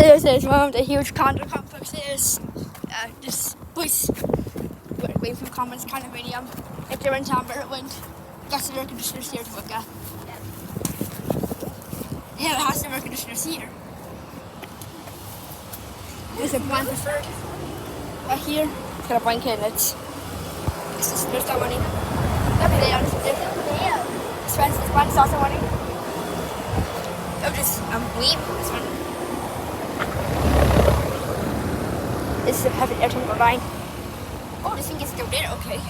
This is one of the huge condo complexes. This place away from Commons condominium. If you're in town, Maryland, gas and air conditioners here to look at. Yeah, it has some air conditioners here. There's a blanket preferred right here. It's got a blanket in it. There's that money. This one's also money. Oh, just weep. This one. This is a heavy air tank line. Oh, this thing gets still there. Okay,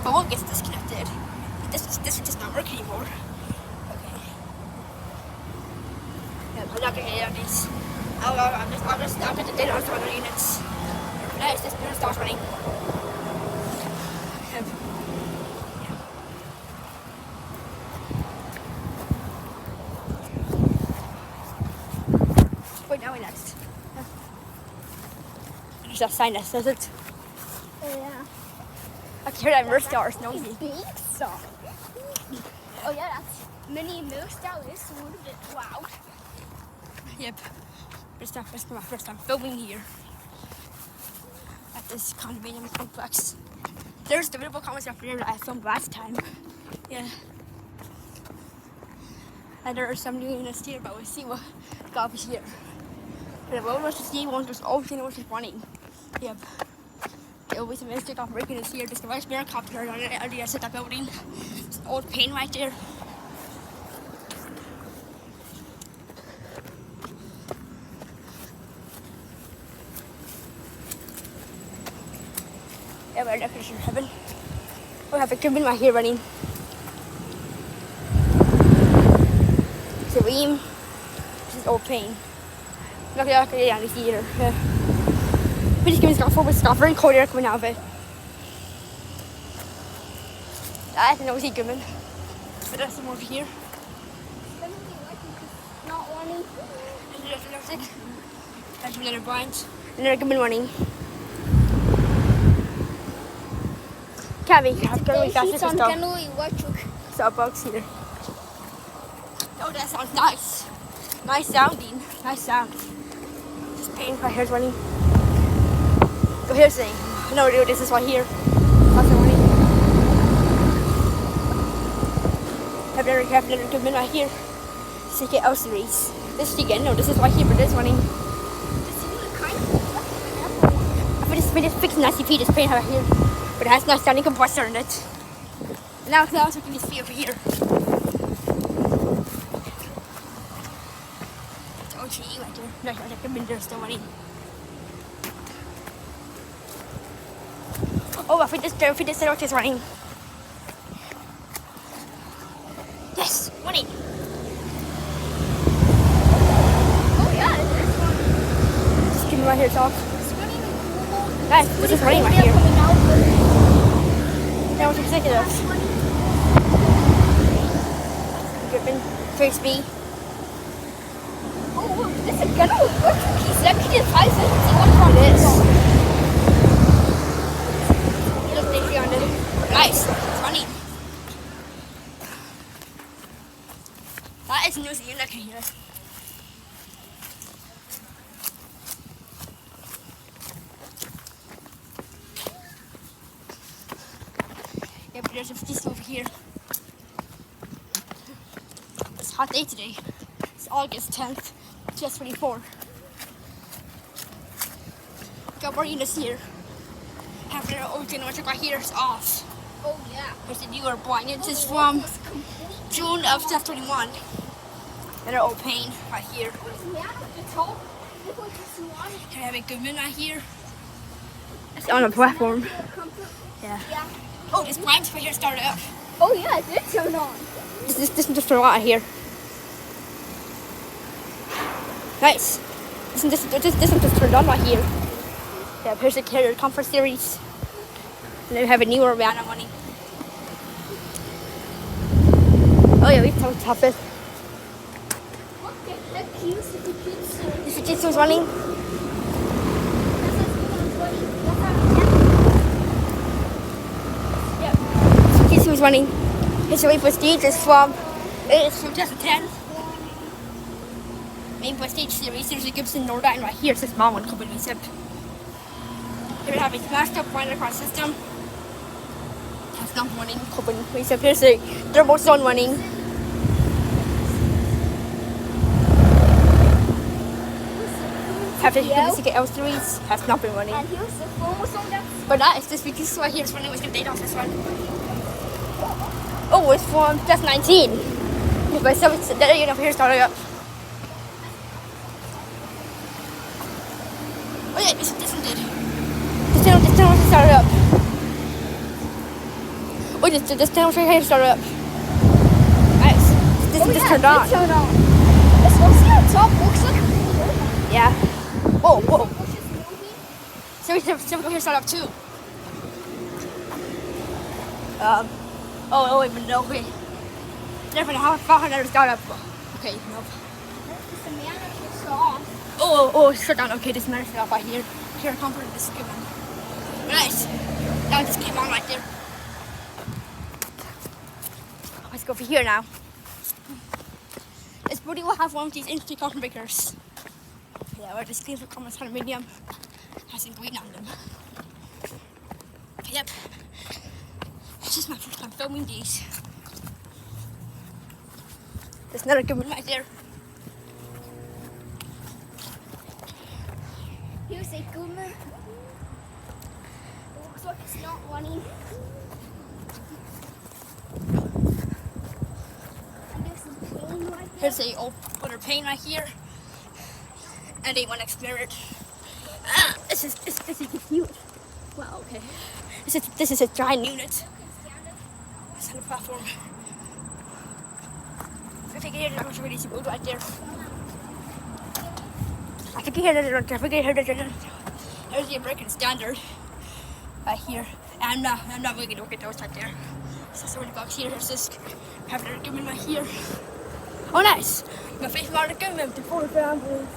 but one gets disconnected. This is just not working anymore. Okay. Yeah, I'm not gonna get on these. I'm just stop at the data on some other units. Nice, this gonna start running. Wait, now we next. There's that sign that says it. Oh yeah. I can hear that Merce Star is noisy. Big song. Oh yeah, that's mini Merce Star is a little bit loud. Yep. It's my first time filming here at this condominium complex. There's the beautiful comments up here that I filmed last time. Yeah. And there are some new units here, but we'll see what got us here. The road was to see one was open, one was running. Yep. There will be some mistake on breaking this here. There's the vice mayor copter on the other side of that building. It's an old paint right there. Yeah, we're definitely in heaven. We have a cabin right here running. It's a ream. This is old paint. Look at that down the theater. We just give this forward stuff. Very cold air coming out of it. That's an OC Goodman. But there's some over here. Not running. And there's another thing. There's another blind. Another Goodman running. Can't be fast. It's on Kenley Electric. Starbucks here. Oh, that sounds nice. Nice sounding. Nice sound. Just paint right here's running. Go here's saying. No, dude, this is right here. That's the running. Have another good minute right here. CK L series. This is again. No, this is right here, but this running. We just fixing ICP, this paint right here. But it has no standing compressor in it. Now it's also can just be over here. It's OGE right there. No, I recommend there's still running. Oh, if we just set out this running. Yes, running. Oh yeah, this one. Just give me right here, it's off. It's running cool. Nice, this is running right here. That was ridiculous. Griffin, Trace B. Oh, this is gonna work. He's actually just high sensitivity. What's wrong with this? He looks nicely on it. Nice, it's running. That is news that you're not gonna hear. Yeah, but there's a feast over here. It's a hot day today. It's August 10th, 2024. Got more units here. Half an hour old electric right here is off. Oh yeah. There's the newer blind. This is from June of 2021. And our old paint right here. Can I have a good minute right here? It's on a platform. Yeah. Oh, this blind's right here started up. Oh yeah, it did turn on. This is just for a lot here. Nice. This one just turned on right here. Yeah, here's the Carrier Comfort Series. And then we have a newer Rihanna money. Oh yeah, we talked about it. What the heck is the Fujitsu? The Fujitsu's running. Yeah, Fujitsu's running. It's really prestige. It's from 2010. main Prestige series. There's a Gibson Nordine right here. It's a small one, couple of zip. Here we have a smashed up wind across system. That's not running, couple of zip. Here's a turbo zone running. Have the basic L3s has not been running. And here's the chromosome that's... But that is this because right here is running with the date off this one. Oh, it's from 2019. But so it's there, you know, here's starting up. Oh yeah, this one did. This channel started up. Oh, this channel right here started up. Nice. This turned on. It turned on. Let's go see how top looks like. Yeah. Whoa, whoa. So we go here start up too. Oh, wait, but no, wait. Never know how far I start up. Okay, nope. The man is off. Oh, shut down. Okay, this man is off right here. Here, comfort this is given. Nice. Now it just came on right there. Let's go over here now. This body will have one of these instant coffin breakers. Yeah, where this clean for comments kind of medium has some green on them. Yep. This is my first time filming these. There's another good one right there. Here's a goomer. It looks like it's not running. And there's some pain right there. Here's a old butter pane right here. And a Lennox Merit. This is cute. Wow, okay. This is a giant unit. It's on the platform. I think I hear the really smooth right there. I think I hear the there's the American standard right here. And I'm not really gonna look at those right there. So $70 here. Here's this have another Goodman right here. Oh nice! My favorite model Goodman, the 4 families.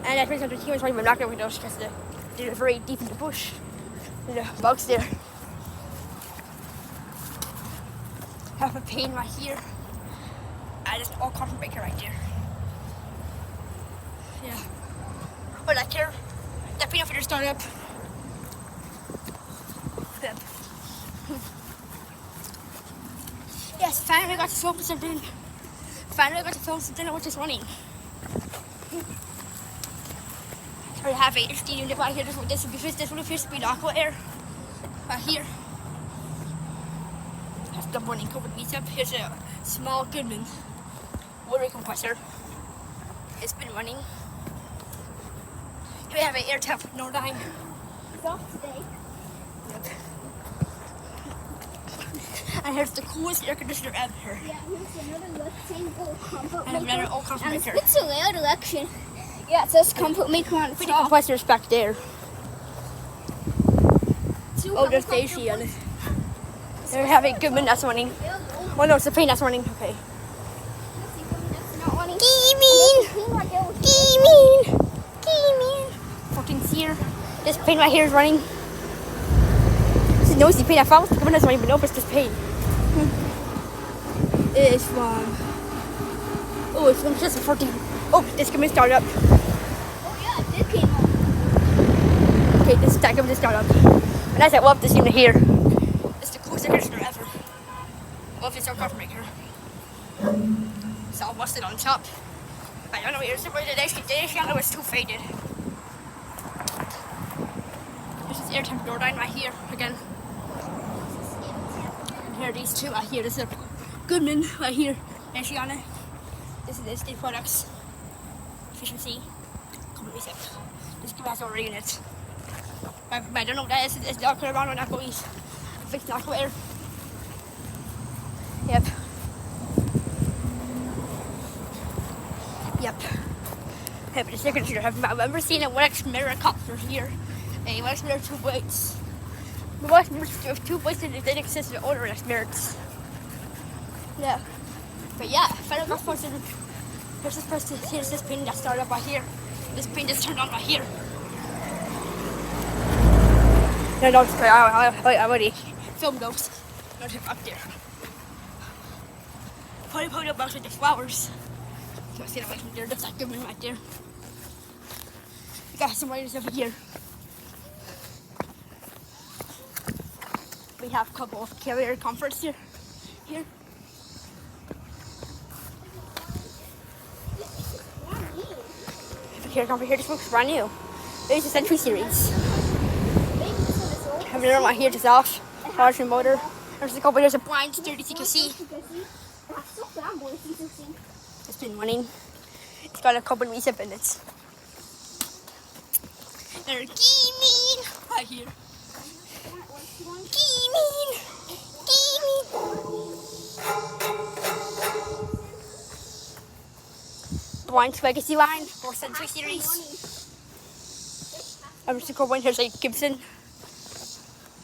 And that brings up the humans probably not going to those because they're very deep in the bush. And the bugs there. Have a pane right here. And just all cotton breaker right there. Yeah. Oh, that there. That pane up there started up. Yep. Yes, finally got to film something. Finally got to film something that was just running. I have a 16 unit right here. This one appears to be local air. Right here. That's the running covered meat up. Here's a small Goodman water compressor. It's been running. Here we have an air tap Nordine. Soft today. Yep. And here's the coolest air conditioner ever. Yeah, here's another rectangle comfort And another old comfort And maker. it's a loud election. Yeah, it says comfort maker on the Pretty top. compressors back there. Two Oh, there's comfort Daisy on it. There we have a Goodman that's running. Oh no, it's the pane that's running. Okay. Gaming. 14's here. This pane right here is running. This is noisy pane. I thought it was the Goodman that's running, but no, it's this pane. It is from. Oh, it's from 2014. Oh, this Goodman started up. Oh yeah, it came on. Okay, this is that Goodman just started up. And I said, love this unit here. It's the coolest air conditioner ever. Love this coffee maker. It's all busted on top. I don't know, here's the way the dash yellow is too faded. There's this air temp Nordine right here again. And here are these two right here. This is a Goodman right here. Dash on it. This is the State Products. Efficiency. Completely set. This has already in it. But I don't know what that is. It's not around on that boys. Fixed knuckle air. Yep. Hey, but the second shooter, I've never seen a Lennox Merit copter here. A Lennox Merit 2 weights. The Lennox Merit 2 weights that didn't exist in older Lennox Merits. Yeah. But yeah, final golf person. Here's this person. Here's this pin that started up right here. This pin just turned on right here. No, I already filmed those. Not up there. put up box with the flowers. So I see away from there. That's that Goodman right there. We got some writers over here. We have a couple of carrier comforts here. Carrier comfort here. This looks brand new. It's a Century Series. I have another one here just off. Powertrain motor. There's a couple. There's a blind sturdy, so you can see. It's been running. It's got a couple of recent minutes. There's gaming right here. Gaming. Blind Legacy line or Century Series. I'm just a couple one. Here's like Gibson.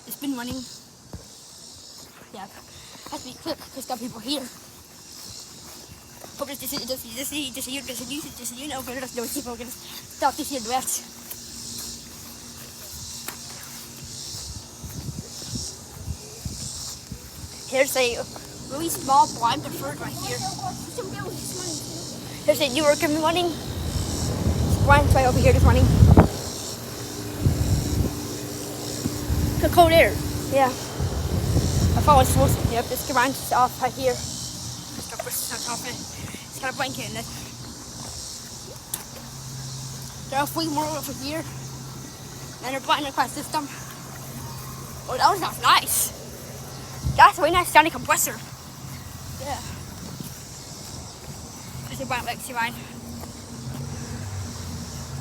It's been running. Yeah, has to be quick because got people here. Hope just you know, but there's no people gonna stop this here left. Here's a really small blind preferred right here. There's a newer Goodman running. Blind's right over here just running. The cold air. Yeah. I thought it was supposed to. Yep, this garage off right here. Just got pushed on top of it. It's got a blanket in it. There are 3 more over here. And they're blind across system. Oh, that was not nice. That's a really nice sounding compressor. Yeah. There's a blind legacy line.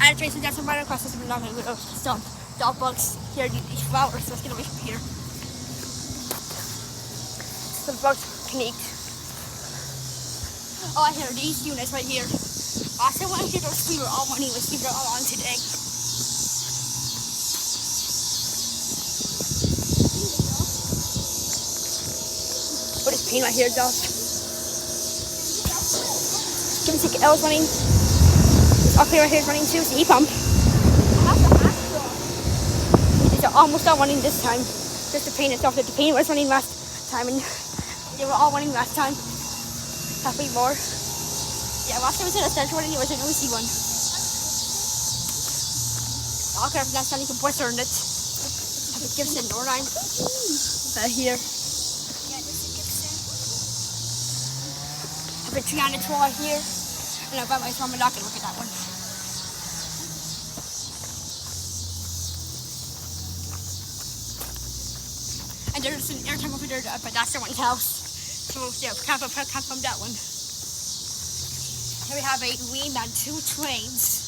And it's racing down some right across system. I'm not going to go to some dog bugs here. These flowers, so let's get away from here. The bugs connect. Oh, I hear these units right here. I still want to hear those we were all running. Let's keep it all on today. What is paint right here, though? Give me a L is running. This up here right here is running too. It's the heat pump. These are almost all running this time. Just the paint itself. The paint was running last time, and they were all running last time. Halfway more. Yeah, last time we said a central one, and it was an OC one. All kind of that sounding compressor in it. I have a Gibson door line. Right here. Yeah, this is Gibson. I have a 312 right here. And I've got my phone. I'm not going to look at that one. And there's an air tank over there, but that's the one's house. So yeah, can't from that one. Here we have a wing and 2 trains.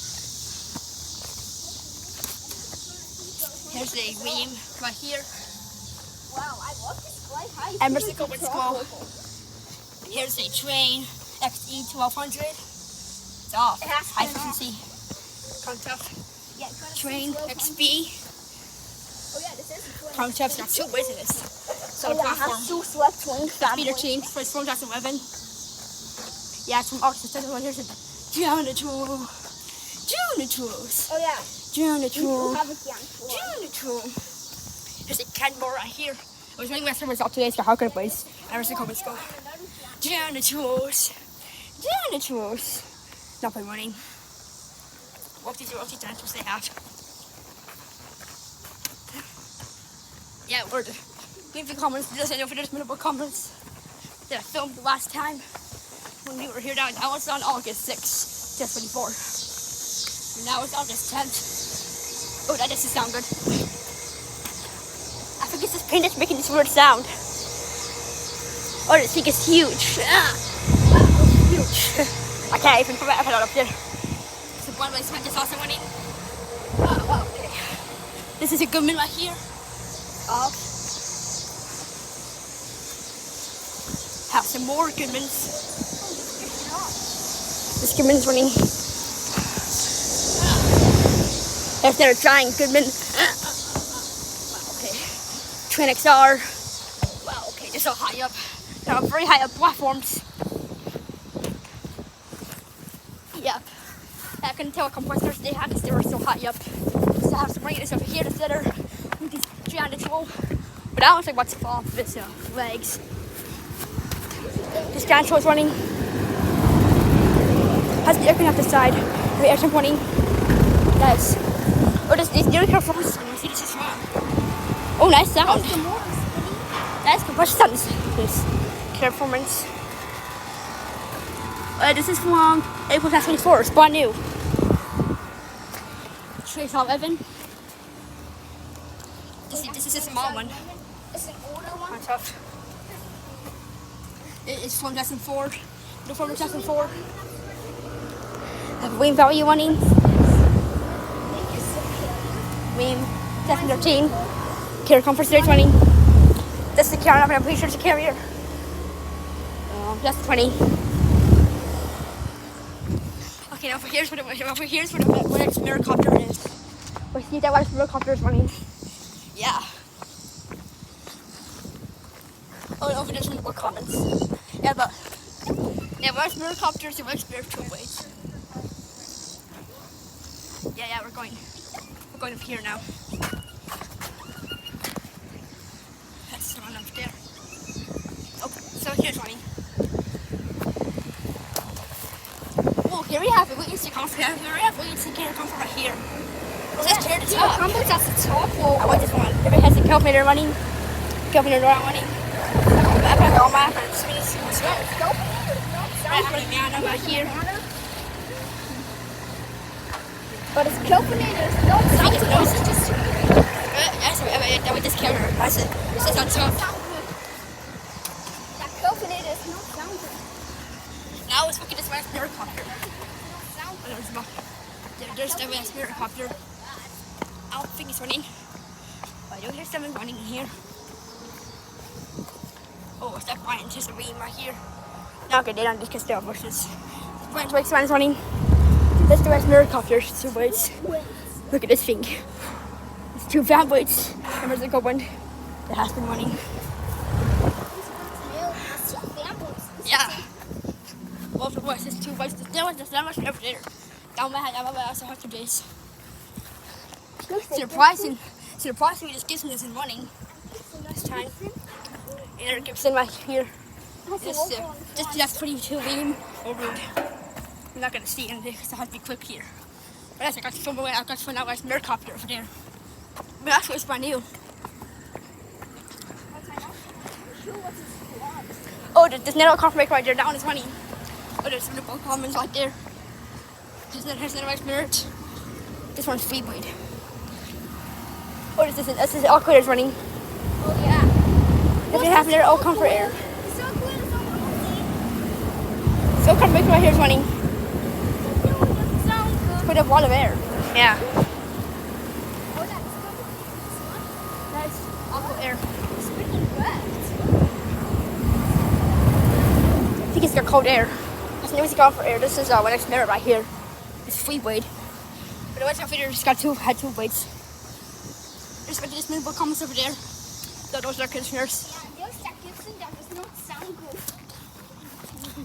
Here's a wing right here. Wow, I love this flight high. Emerson Coleman School. Here's a train, XE 1200. It's off. High efficiency. Contough. Yeah, Train XB. Oh yeah, this is a train. Contoph's got 2 ways in this. So Oh yeah, I platform. have 2 select trains. Speeder change for his phone 2011. Yeah, it's from August 2011. Here's a janitor. Janitors. Oh yeah. Janitor. Have a janitor. Janitor. There's a Kenmore right here. I was running my summer's up today, so how could I place? Emerson Coleman School. Janitors. Janitors. Not by running. What these are all these janitors they have. Yeah, leave the comments. Just know if there's minimal comments that I filmed the last time when we were here down. That was on August 6th, 2024. And now it's August 10th. Oh, that doesn't sound good. I think it's this paint that's making this weird sound. Oh, this thing is huge. Huge. I can't even put my iPad up there. So one way cement is also running. Okay. This is a Goodman right here. Have some more Goodmans. This Goodman's running. There's their giant Goodman. Okay. Twin XR. Wow, okay, they're so high up. They're very high up platforms. Yep. I couldn't tell what compressors they had because they were so high up. So I have some radiators over here that are with these giant control. But I don't think what's fall off of its legs. This stand show is running. Has the aircon off the side. The aircon running. Nice. Oh, this new performance. See, this is fun. Oh, nice sound. That's compressed sound. This performance. This is from April 2024. It's brand new. Trace off Evan. This is a small one. It's an older one. That's tough. It's from 2004. The from 2004. Wing value running. Wing 2013. Carrier comfort stage running. That's the carrier, I'm pretty sure it's a carrier. That's 20. Okay, now here's what its miracopter is. We see that what its miracopter is running. Yeah. Oh, over there's more comments. Yeah, but what its miracopter is, what its two ways. Yeah, we're going up here now. That's the one up there. Oh, so here's running. Oh, here we have it. We can see comfort. Here we have comfort right here. Just here to top. Comfort's at the top. I want this one. Everybody has the calculator running. Calculator running. I've got all my friends. I'm right here. But it's calculator. No, it's just. I with this camera. I said, this is on top. That calculator is not sounding. Now let's look at this last miracopter. There's the last miracopter. I don't think it's running. But I do hear someone running in here. Oh, it's that Brian just a beam right here. Now okay, they don't just there bushes. Brian's bike is running. That's the last miracopter. Two weights. Look at this thing. It's two fan weights. And there's a good one that has been running. Yeah. Well, the voice is two weights. There's not much over there. Down my head, I'm also have to days. Surprising, just Gibson isn't running this time. And Gibson right here. That's pretty too lean or rude. I'm not gonna see anything because I have to be quick here. But I got to film away. I got to find out where's the miracopter over there. But actually, it's brand new. Oh, there's another confirmation right there. That one is running. Oh, there's some little comments right there. Here's Lennox Merit. This one's Freebird. Oh, this is all critters running. Oh, yeah. If you have their old comfort air. So cool, it's so cool. So comfort right here is running. Sounds good. With a wall of air. Yeah. Oh, that's Nice. Awful air. it's pretty wet. I think it's got cold air. That's new comfort air. This is Lennox Merit right here. It's Freebird. But the West Video just had two weights. There's this middle comments over there. Those are conditioners. Yeah, there's that Gibson that does not sound good.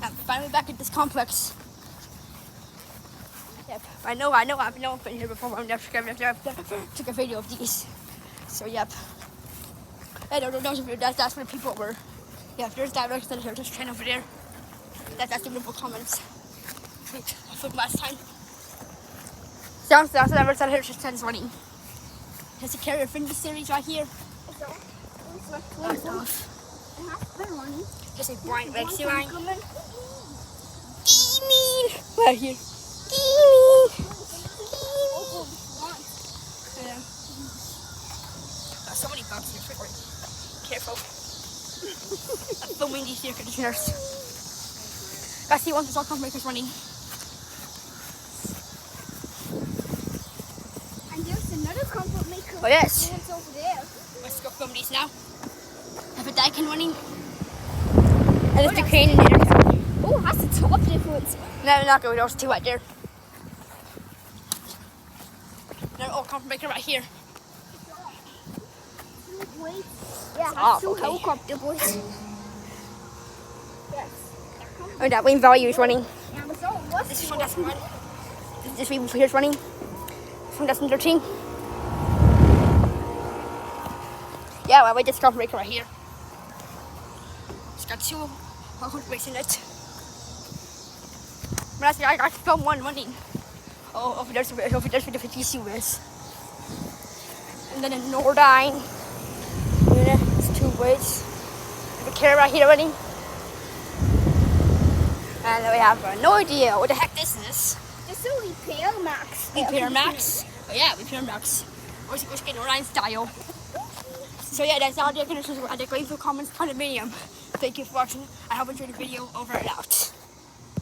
I'm finally back at this complex. Yep, I know I've been here before. I've never took a video of these. So yep. Hey, that's where the people were. Yeah, there's that representative just train over there. That's the middle comments. Wait, I filmed last time. That's the representative just is running. There's a carrier Fringe series right here. Just a Brian Rexy line. Gimme! Right here. Gimme! Yeah. Got so many bugs here. Careful. I'm filming these air conditioners. Guys, see once it's all makers running. And there's another comfort maker. Oh yes. It's over there. Let's go film these now. Have a Daikin running. And it's the crane in there. Oh, that's the top difference. No, not good. Those two right there. Another old comfort maker right here. Wait. Yeah, Oh, that's two okay. helicopter boys. Yes. Oh, that wing value is running. Yeah, but so what's This is from 2001. This wing here is running. From 2013. Yeah, well, wait, this comfort maker right here. It's got two I was missing it. But I got film one running. Oh, if it does with the 50 US. And then a Nordine. Yeah, it's 2 ways. The camera here running. And we have no idea what the heck this is. This is Repair Max. Repair Max? Oh yeah, Repair Max. We're getting Nordine style. So yeah, that's all the conditions. We're going for comments, condominium. Thank you for watching. I hope you enjoyed the video. Over and out.